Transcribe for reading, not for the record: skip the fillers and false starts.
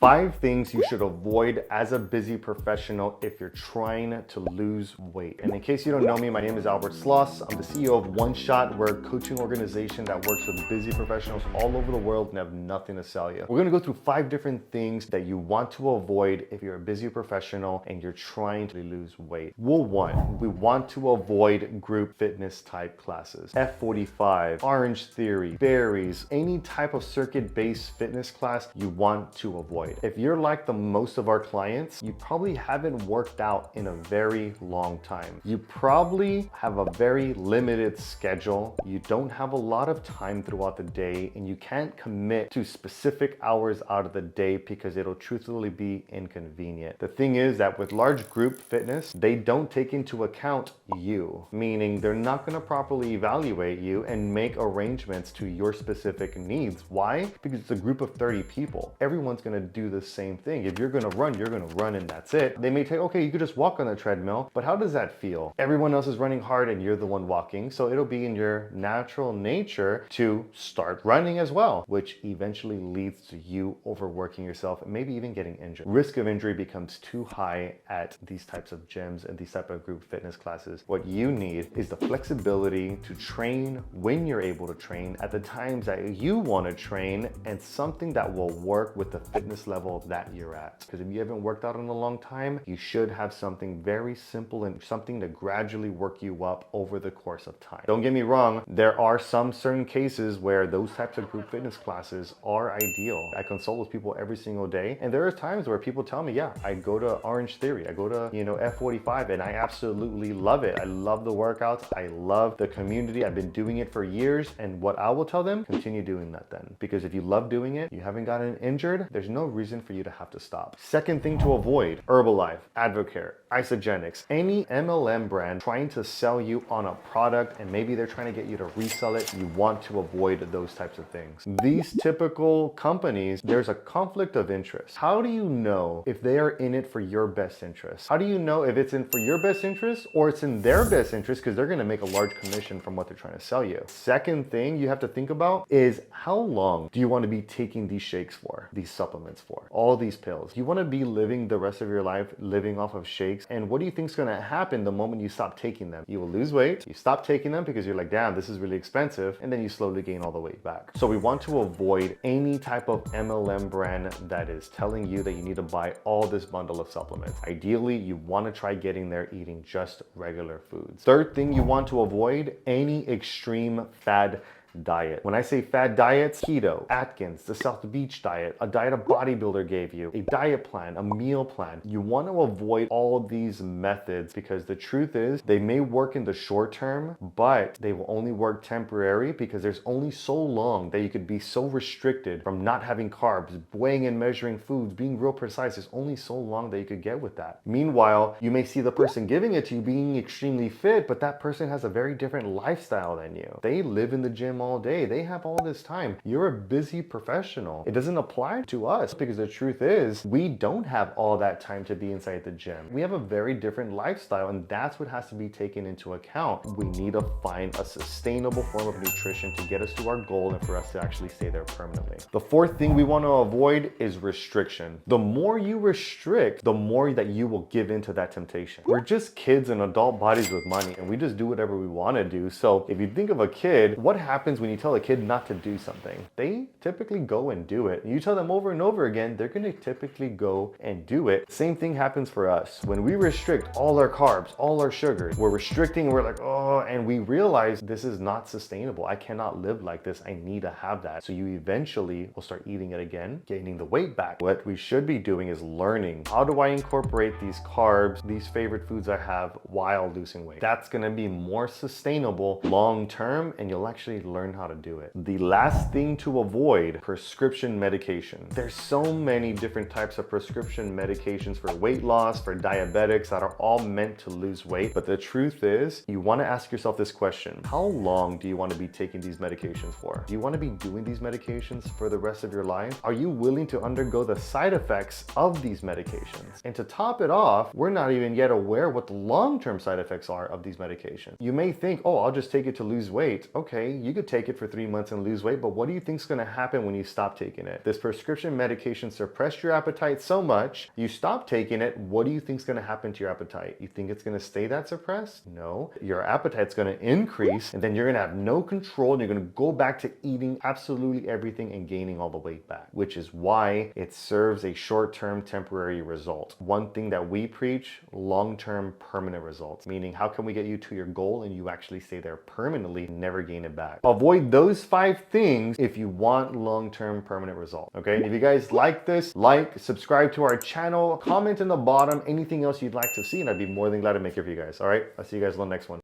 5 things you should avoid as a busy professional if you're trying to lose weight. And in case you don't know me, my name is Albert Sloss. I'm the CEO of One Shot. We're a coaching organization that works with busy professionals all over the world and have nothing to sell you. We're gonna go through 5 different things that you want to avoid if you're a busy professional and you're trying to lose weight. Rule 1, we want to avoid group fitness type classes. F45, Orange Theory, Berries, any type of circuit-based fitness class you want to avoid. If you're like the most of our clients, you probably haven't worked out in a very long time. You probably have a very limited schedule. You don't have a lot of time throughout the day, and you can't commit to specific hours out of the day because it'll truthfully be inconvenient. The thing is that with large group fitness, they don't take into account you, meaning they're not going to properly evaluate you and make arrangements to your specific needs. Why? Because it's a group of 30 people. Everyone's going to do the same thing. If you're gonna run, you're gonna run and that's it. They may say, okay, you could just walk on the treadmill, but how does that feel? Everyone else is running hard and you're the one walking, so it'll be in your natural nature to start running as well, which eventually leads to you overworking yourself and maybe even getting injured. Risk of injury becomes too high at these types of gyms and these type of group fitness classes. What you need is the flexibility to train when you're able to train at the times that you want to train, and something that will work with the fitness level that you're at. Because if you haven't worked out in a long time, you should have something very simple and something to gradually work you up over the course of time. Don't get me wrong, there are some certain cases where those types of group fitness classes are ideal. I consult with people every single day, and there are times where people tell me, yeah, I go to Orange Theory, I go to, F45, and I absolutely love it. I love the workouts, I love the community, I've been doing it for years, and what I will tell them, continue doing that then. Because if you love doing it, you haven't gotten injured, there's no reason for you to have to stop. Second thing to avoid, Herbalife, Advocare, Isogenics, any MLM brand trying to sell you on a product and maybe they're trying to get you to resell it, you want to avoid those types of things. These typical companies, there's a conflict of interest. How do you know if they are in it for your best interest? How do you know if it's in for your best interest or it's in their best interest because they're going to make a large commission from what they're trying to sell you? Second thing you have to think about is how long do you want to be taking these shakes for, these supplements for, all these pills? You want to be living the rest of your life living off of shakes, and what do you think is going to happen the moment you stop taking them? You will lose weight, you stop taking them because you're like, damn, this is really expensive, and then you slowly gain all the weight back. So we want to avoid any type of MLM brand that is telling you that you need to buy all this bundle of supplements. Ideally, you want to try getting there eating just regular foods. Third thing you want to avoid, any extreme fad diet. When I say fad diets, keto, Atkins, the South Beach diet, a diet a bodybuilder gave you, a diet plan, a meal plan. You want to avoid all these methods because the truth is they may work in the short term, but they will only work temporary because there's only so long that you could be so restricted from not having carbs, weighing and measuring foods, being real precise. There's only so long that you could get with that. Meanwhile, you may see the person giving it to you being extremely fit, but that person has a very different lifestyle than you. They live in the gym all day. They have all this time. You're a busy professional. It doesn't apply to us because the truth is we don't have all that time to be inside the gym. We have a very different lifestyle, and that's what has to be taken into account. We need to find a sustainable form of nutrition to get us to our goal and for us to actually stay there permanently. The fourth thing we want to avoid is restriction. The more you restrict, the more that you will give into that temptation. We're just kids in adult bodies with money, and we just do whatever we want to do. So if you think of a kid, what happens when you tell a kid not to do something? They typically go and do it. You tell them over and over again, they're going to typically go and do it. Same thing happens for us. When we restrict all our carbs, all our sugars, we're restricting, we're like, oh, and we realize this is not sustainable. I cannot live like this. I need to have that. So you eventually will start eating it again, gaining the weight back. What we should be doing is learning, how do I incorporate these carbs, these favorite foods I have while losing weight? That's going to be more sustainable long term, and you'll actually learn how to do it. The last thing to avoid, prescription medication. There's so many different types of prescription medications for weight loss, for diabetics that are all meant to lose weight. But the truth is, you want to ask yourself this question: how long do you want to be taking these medications for? Do you want to be doing these medications for the rest of your life? Are you willing to undergo the side effects of these medications? And to top it off, we're not even yet aware what the long-term side effects are of these medications. You may think, oh, I'll just take it to lose weight. Okay, you could could take it for 3 months and lose weight, but what do you think is going to happen when you stop taking it? This prescription medication suppressed your appetite so much, you stop taking it, what do you think is going to happen to your appetite? You think it's going to stay that suppressed? No. Your appetite's going to increase, and then you're going to have no control, and you're going to go back to eating absolutely everything and gaining all the weight back, which is why it serves a short-term temporary result. One thing that we preach, long-term permanent results, meaning how can we get you to your goal and you actually stay there permanently and never gain it back. Avoid those 5 things if you want long-term permanent results. Okay, and if you guys like this, subscribe to our channel, comment in the bottom anything else you'd like to see, and I'd be more than glad to make it for you guys. All right, I'll see you guys on the next one.